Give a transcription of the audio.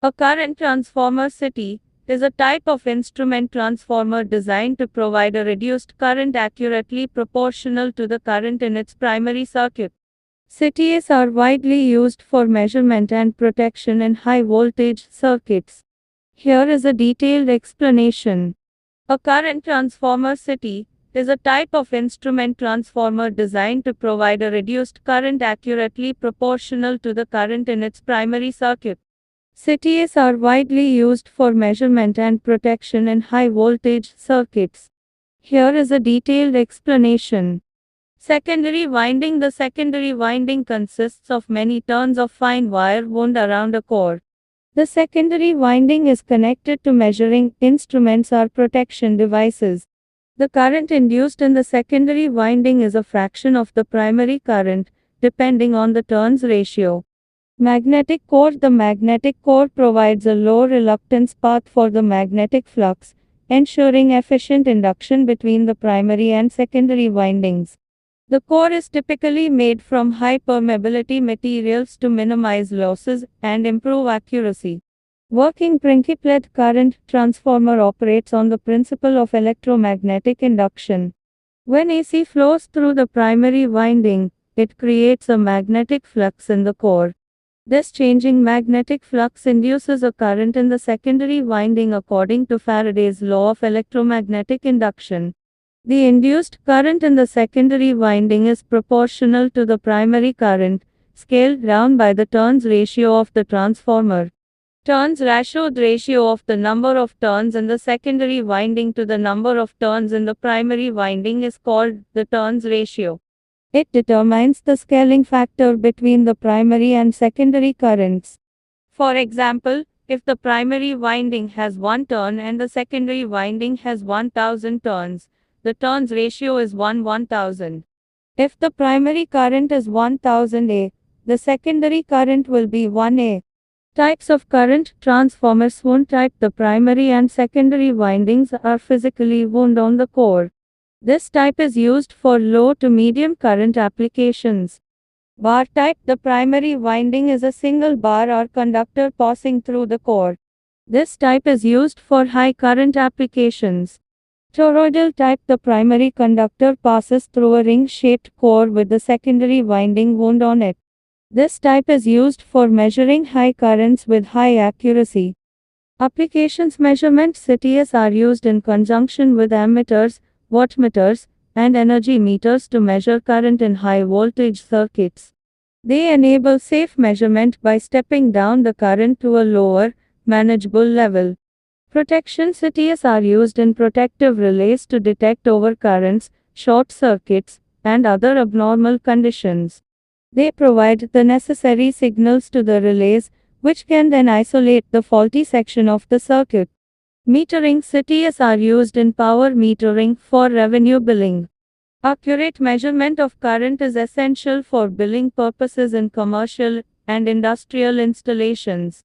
A current transformer CT is a type of instrument transformer designed to provide a reduced current accurately proportional to the current in its primary circuit. CTs are widely used for measurement and protection in high voltage circuits. Here is a detailed explanation. A current transformer CT is a type of instrument transformer designed to provide a reduced current accurately proportional to the current in its primary circuit. CTs are widely used for measurement and protection in high voltage circuits. Here is a detailed explanation. Secondary winding. The secondary winding consists of many turns of fine wire wound around a core. The secondary winding is connected to measuring instruments or protection devices. The current induced in the secondary winding is a fraction of the primary current, depending on the turns ratio. Magnetic core. The magnetic core provides a low reluctance path for the magnetic flux, ensuring efficient induction between the primary and secondary windings. The core is typically made from high permeability materials to minimize losses and improve accuracy. Working principle. Current transformer operates on the principle of electromagnetic induction. When AC flows through the primary winding, it creates a magnetic flux in the core. This changing magnetic flux induces a current in the secondary winding according to Faraday's law of electromagnetic induction. The induced current in the secondary winding is proportional to the primary current, scaled down by the turns ratio of the transformer. Turns ratio. The ratio of the number of turns in the secondary winding to the number of turns in the primary winding is called the turns ratio. It determines the scaling factor between the primary and secondary currents. For example, if the primary winding has 1 turn and the secondary winding has 1000 turns, the turns ratio is 1:1000. If the primary current is 1000 A, the secondary current will be 1 A. Types of current transformers. Wound type. The primary and secondary windings are physically wound on the core. This type is used for low to medium current applications. Bar type. The primary winding is a single bar or conductor passing through the core. This type is used for high current applications. Toroidal type. The primary conductor passes through a ring-shaped core with the secondary winding wound on it. This type is used for measuring high currents with high accuracy. Applications. Measurement. CTs are used in conjunction with ammeters, wattmeters, and energy meters to measure current in high voltage circuits. They enable safe measurement by stepping down the current to a lower, manageable level. Protection. CTs are used in protective relays to detect overcurrents, short circuits, and other abnormal conditions. They provide the necessary signals to the relays, which can then isolate the faulty section of the circuit. Metering. CTs are used in power metering for revenue billing. Accurate measurement of current is essential for billing purposes in commercial and industrial installations.